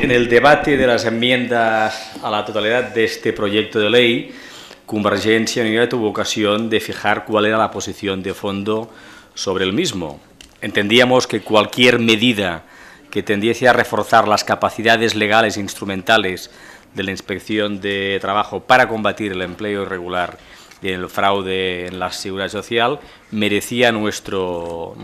en el debate de las enmiendas a la totalidad de este proyecto de ley, Convergencia y Unión tuvo ocasión de fijar cuál era la posición de fondo sobre el mismo. Entendíamos que cualquier medida que tendiese a reforzar las capacidades legales e instrumentales de la Inspección de Trabajo para combatir el empleo irregular y el fraude en la seguridad social merecía nuestro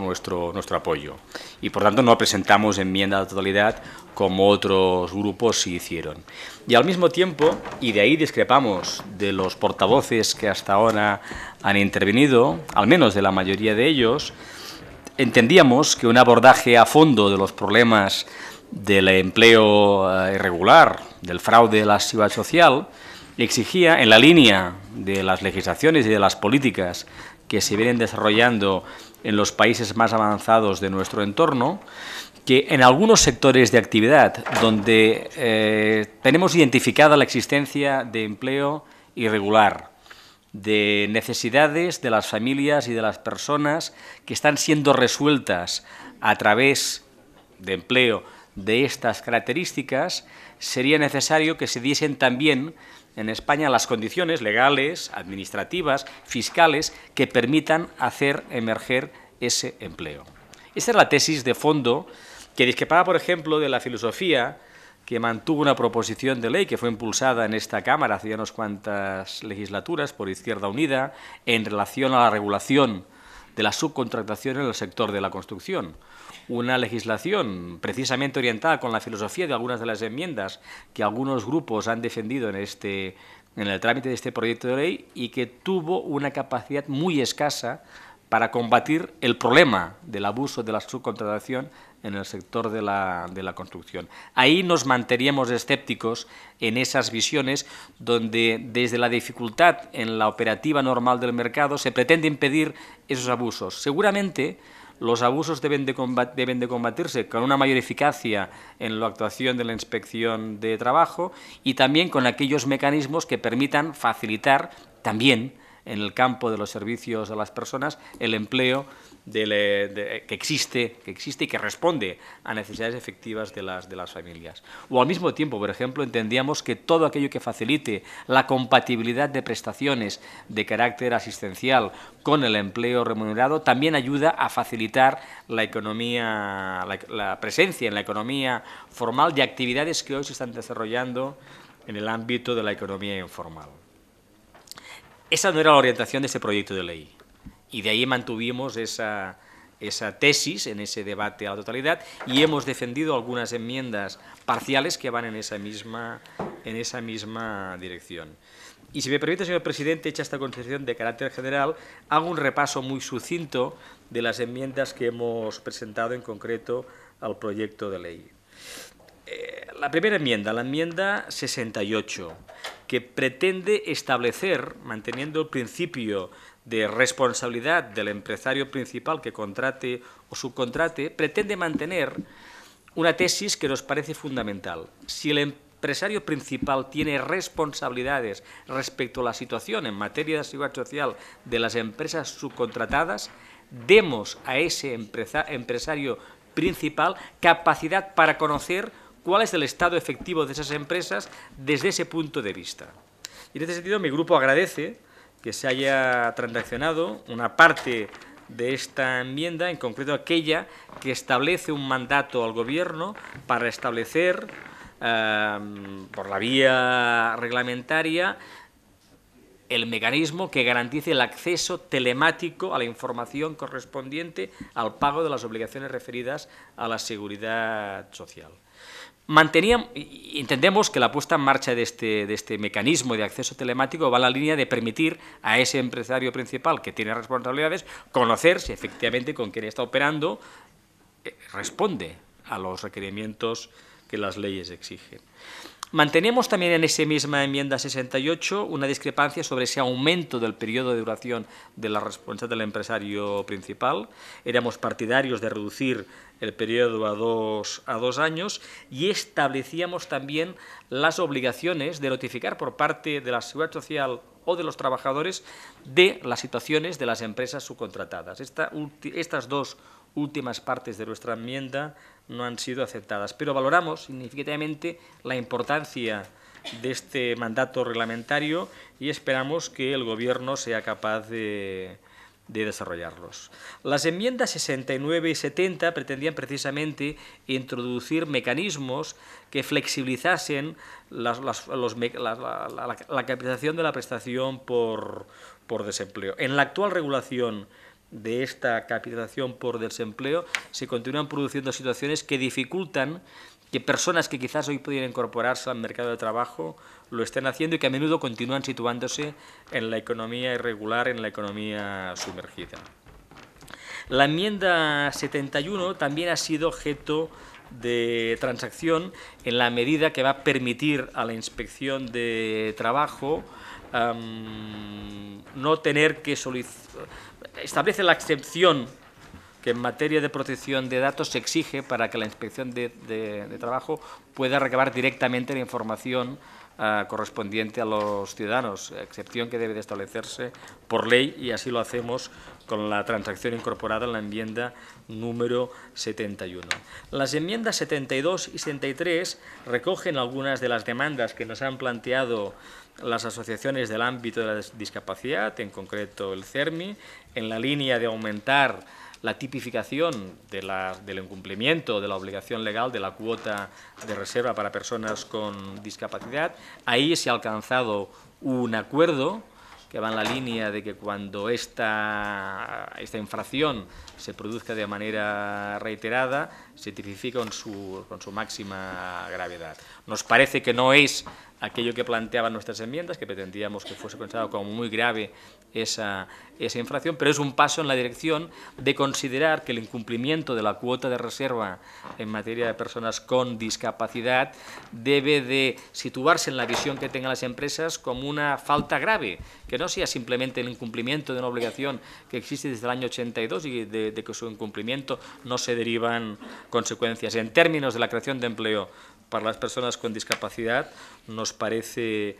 apoyo. Y, por tanto, no presentamos enmienda a la totalidad como otros grupos sí hicieron. Y, al mismo tiempo, y de ahí discrepamos de los portavoces que hasta ahora han intervenido, al menos de la mayoría de ellos, entendíamos que un abordaje a fondo de los problemas del empleo irregular, del fraude de la seguridad social, exigía, en la línea de las legislaciones y de las políticas que se vienen desarrollando en los países más avanzados de nuestro entorno, que en algunos sectores de actividad donde tenemos identificada la existencia de empleo irregular, de necesidades de las familias y de las personas que están siendo resueltas a través de empleo de estas características, sería necesario que se diesen también en España las condiciones legales, administrativas, fiscales, que permitan hacer emerger ese empleo. Esta es la tesis de fondo que discrepaba, por ejemplo, de la filosofía que mantuvo una proposición de ley que fue impulsada en esta Cámara hace ya unas cuantas legislaturas por Izquierda Unida en relación a la regulación de la subcontratación en el sector de la construcción. Una legislación precisamente orientada con la filosofía de algunas de las enmiendas que algunos grupos han defendido en el trámite de este proyecto de ley y que tuvo una capacidad muy escasa para combatir el problema del abuso de la subcontratación en el sector de la construcción. Ahí nos manteníamos escépticos en esas visiones donde desde la dificultad en la operativa normal del mercado se pretende impedir esos abusos. Seguramente los abusos deben de combatirse con una mayor eficacia en la actuación de la Inspección de Trabajo y también con aquellos mecanismos que permitan facilitar también en el campo de los servicios a las personas el empleo que existe y que responde a necesidades efectivas de las familias. O al mismo tiempo, por ejemplo, entendíamos que todo aquello que facilite la compatibilidad de prestaciones de carácter asistencial con el empleo remunerado también ayuda a facilitar la economía, la presencia en la economía formal de actividades que hoy se están desarrollando en el ámbito de la economía informal. Esa no era la orientación de este proyecto de ley y de ahí mantuvimos esa tesis en ese debate a la totalidad y hemos defendido algunas enmiendas parciales que van en esa misma dirección. Y si me permite, señor presidente, hecha esta consideración de carácter general, hago un repaso muy sucinto de las enmiendas que hemos presentado en concreto al proyecto de ley. La primera enmienda, la enmienda 68, que pretende establecer, manteniendo el principio de responsabilidad del empresario principal que contrate o subcontrate, pretende mantener una tesis que nos parece fundamental. Si el empresario principal tiene responsabilidades respecto a la situación en materia de seguridad social de las empresas subcontratadas, demos a ese empresario principal capacidad para conocer cuál es el estado efectivo de esas empresas desde ese punto de vista. Y en este sentido mi grupo agradece que se haya transaccionado una parte de esta enmienda, en concreto aquella que establece un mandato al Gobierno para establecer, por la vía reglamentaria, el mecanismo que garantice el acceso telemático a la información correspondiente al pago de las obligaciones referidas a la seguridad social. Entendemos que la puesta en marcha de este mecanismo de acceso telemático va en la línea de permitir a ese empresario principal que tiene responsabilidades conocer si efectivamente con quien está operando responde a los requerimientos que las leyes exigen. Mantenemos también en esa misma enmienda 68 una discrepancia sobre ese aumento del periodo de duración de la responsabilidad del empresario principal. Éramos partidarios de reducir el periodo a dos años y establecíamos también las obligaciones de notificar por parte de la Seguridad Social o de los trabajadores de las situaciones de las empresas subcontratadas. Estas dos últimas partes de nuestra enmienda no han sido aceptadas. Pero valoramos significativamente la importancia de este mandato reglamentario y esperamos que el Gobierno sea capaz de desarrollarlos. Las enmiendas 69 y 70 pretendían precisamente introducir mecanismos que flexibilizasen la capitalización de la prestación por desempleo. En la actual regulación de esta capitalización por desempleo se continúan produciendo situaciones que dificultan que personas que quizás hoy podrían incorporarse al mercado de trabajo lo estén haciendo y que a menudo continúan situándose en la economía irregular, en la economía sumergida. La enmienda 71 también ha sido objeto de transacción en la medida que va a permitir a la Inspección de Trabajo no tener que solicitar, establece la excepción que en materia de protección de datos se exige para que la Inspección de Trabajo pueda recabar directamente la información correspondiente a los ciudadanos, excepción que debe de establecerse por ley, y así lo hacemos con la transacción incorporada en la enmienda número 71. Las enmiendas 72 y 73 recogen algunas de las demandas que nos han planteado las asociaciones del ámbito de la discapacidad, en concreto el CERMI, en la línea de aumentar la tipificación del incumplimiento de la obligación legal de la cuota de reserva para personas con discapacidad. Ahí se ha alcanzado un acuerdo que va en la línea de que cuando esta infracción se produzca de manera reiterada, se tipifica con su máxima gravedad. Nos parece que no es aquello que planteaban nuestras enmiendas, que pretendíamos que fuese considerado como muy grave esa infracción, pero es un paso en la dirección de considerar que el incumplimiento de la cuota de reserva en materia de personas con discapacidad debe de situarse en la visión que tengan las empresas como una falta grave, que no sea simplemente el incumplimiento de una obligación que existe desde el año 82 y de que su incumplimiento no se derivan consecuencias. En términos de la creación de empleo para las personas con discapacidad, nos parece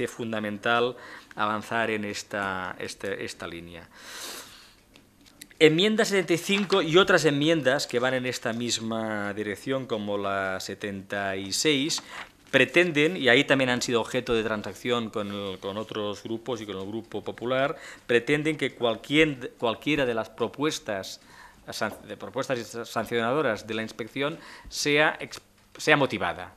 fundamental avanzar en esta línea. Enmienda 75 y otras enmiendas que van en esta misma dirección, como la 76, pretenden, y ahí también han sido objeto de transacción con otros grupos y con el Grupo Popular, pretenden que cualquiera de las propuestas sancionadoras de la inspección sea motivada.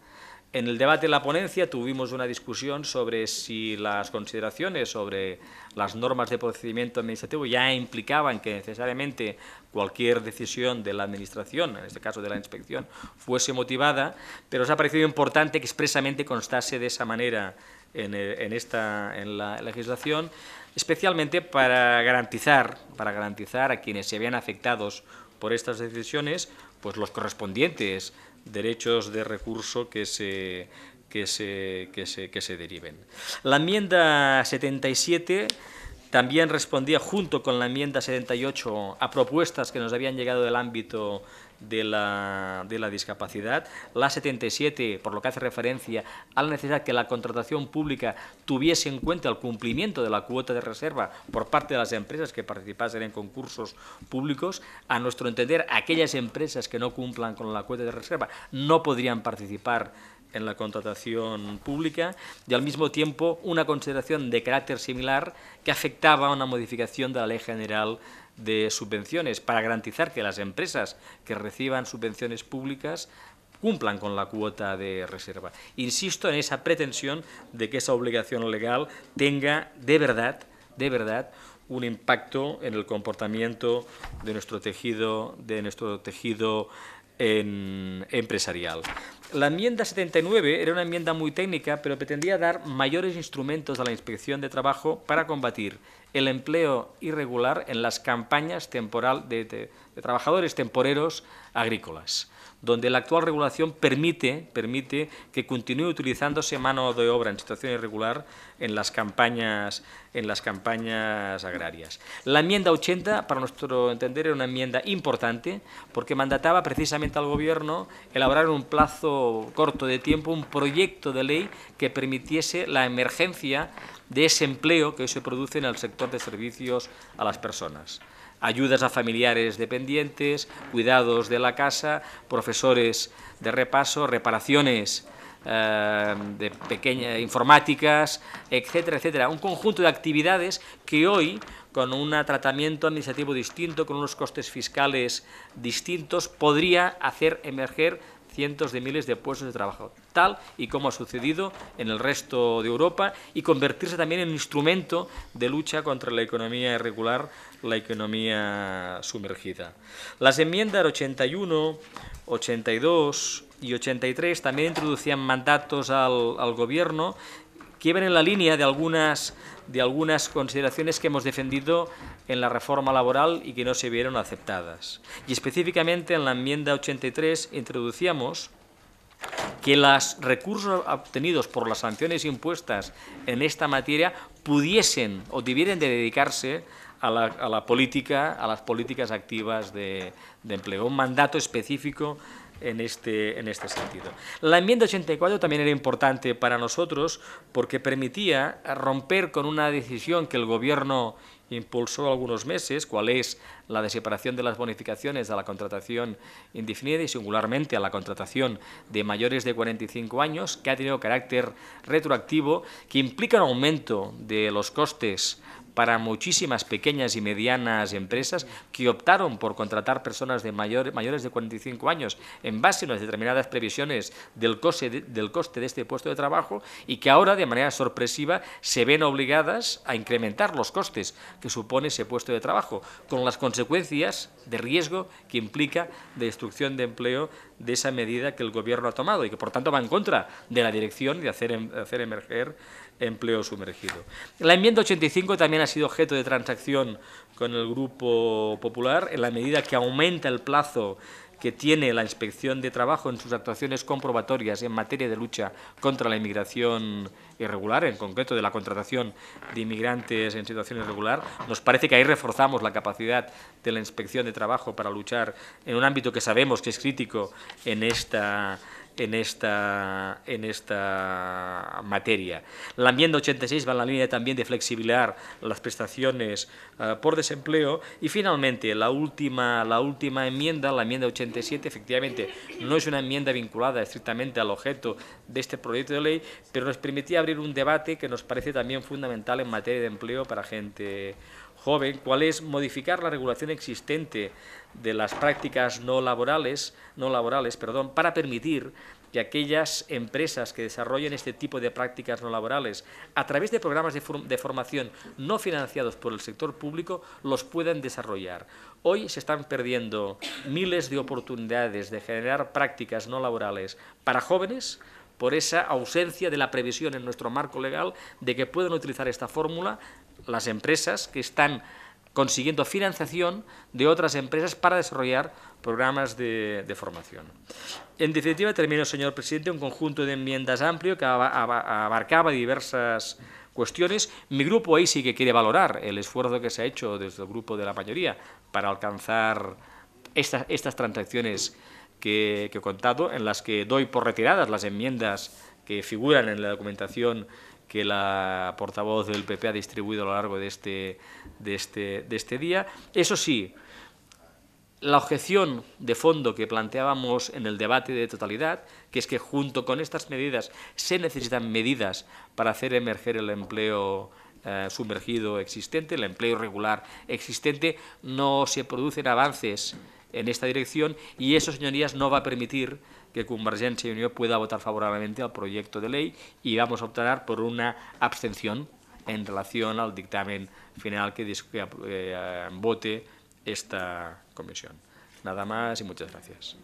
En el debate de la ponencia tuvimos una discusión sobre si las consideraciones sobre las normas de procedimiento administrativo ya implicaban que necesariamente cualquier decisión de la Administración, en este caso de la inspección, fuese motivada, pero nos ha parecido importante que expresamente constase de esa manera en la legislación, especialmente para garantizar a quienes se vean afectados por estas decisiones, pues los correspondientes derechos de recurso que se deriven. La enmienda 77 también respondía, junto con la enmienda 78, a propuestas que nos habían llegado del ámbito de la discapacidad. La 77, por lo que hace referencia a la necesidad que la contratación pública tuviese en cuenta el cumplimiento de la cuota de reserva por parte de las empresas que participasen en concursos públicos. A nuestro entender, aquellas empresas que no cumplan con la cuota de reserva no podrían participar en la contratación pública, y al mismo tiempo una consideración de carácter similar que afectaba a una modificación de la Ley General de Subvenciones para garantizar que las empresas que reciban subvenciones públicas cumplan con la cuota de reserva. Insisto en esa pretensión de que esa obligación legal tenga de verdad un impacto en el comportamiento de nuestro tejido empresarial. La enmienda 79 era una enmienda muy técnica, pero pretendía dar mayores instrumentos a la Inspección de Trabajo para combatir el empleo irregular en las campañas de trabajadores temporeros agrícolas, donde la actual regulación permite que continúe utilizándose mano de obra en situación irregular en las campañas agrarias. La enmienda 80, para nuestro entender, era una enmienda importante porque mandataba precisamente al Gobierno elaborar en un plazo corto de tiempo un proyecto de ley que permitiese la emergencia de ese empleo que hoy se produce en el sector de servicios a las personas. ayudas a familiares dependientes, cuidados de la casa, profesores de repaso, reparaciones de pequeñas informáticas, etcétera, etcétera. Un conjunto de actividades que hoy, con un tratamiento administrativo distinto, con unos costes fiscales distintos, podría hacer emerger cientos de miles de puestos de trabajo, tal y como ha sucedido en el resto de Europa, y convertirse también en un instrumento de lucha contra la economía irregular, la economía sumergida. Las enmiendas 81, 82 y 83 también introducían mandatos al Gobierno que iban en la línea de algunas consideraciones que hemos defendido en la reforma laboral y que no se vieron aceptadas. Y específicamente en la enmienda 83 introducíamos que los recursos obtenidos por las sanciones impuestas en esta materia pudiesen o debieran de dedicarse a las políticas activas de empleo, un mandato específico en este sentido. La enmienda 84 también era importante para nosotros porque permitía romper con una decisión que el Gobierno impulsó algunos meses, cuál es la de separación de las bonificaciones a la contratación indefinida y singularmente a la contratación de mayores de 45 años, que ha tenido carácter retroactivo, que implica un aumento de los costes para muchísimas pequeñas y medianas empresas que optaron por contratar personas de mayores de 45 años en base a unas determinadas previsiones del coste de este puesto de trabajo y que ahora, de manera sorpresiva, se ven obligadas a incrementar los costes que supone ese puesto de trabajo, con las consecuencias de riesgo que implica de destrucción de empleo de esa medida que el Gobierno ha tomado y que, por tanto, va en contra de la dirección de hacer emerger empleo sumergido. La enmienda 85 también ha sido objeto de transacción con el Grupo Popular en la medida que aumenta el plazo que tiene la Inspección de Trabajo en sus actuaciones comprobatorias en materia de lucha contra la inmigración irregular, en concreto de la contratación de inmigrantes en situación irregular. Nos parece que ahí reforzamos la capacidad de la Inspección de Trabajo para luchar en un ámbito que sabemos que es crítico en esta materia. La enmienda 86 va en la línea también de flexibilizar las prestaciones por desempleo y finalmente la última enmienda, la enmienda 87, efectivamente no es una enmienda vinculada estrictamente al objeto de este proyecto de ley, pero nos permitía abrir un debate que nos parece también fundamental en materia de empleo para gente joven, cuál es modificar la regulación existente de las prácticas no laborales, para permitir que aquellas empresas que desarrollen este tipo de prácticas no laborales a través de programas de formación no financiados por el sector público los puedan desarrollar. Hoy se están perdiendo miles de oportunidades de generar prácticas no laborales para jóvenes por esa ausencia de la previsión en nuestro marco legal de que puedan utilizar esta fórmula las empresas que están consiguiendo financiación de otras empresas para desarrollar programas de formación. En definitiva, termino, señor presidente, un conjunto de enmiendas amplio que abarcaba diversas cuestiones. Mi grupo ahí sí que quiere valorar el esfuerzo que se ha hecho desde el grupo de la mayoría para alcanzar estas transacciones que he contado, en las que doy por retiradas las enmiendas que figuran en la documentación que la portavoz del PP ha distribuido a lo largo de este día. Eso sí, la objeción de fondo que planteábamos en el debate de totalidad, que es que junto con estas medidas se necesitan medidas para hacer emerger el empleo sumergido existente, el empleo irregular existente, no se producen avances en esta dirección y eso, señorías, no va a permitir que Convergencia y Unió pueda votar favorablemente al proyecto de ley y vamos a optar por una abstención en relación al dictamen final que vote esta comisión. Nada más y muchas gracias.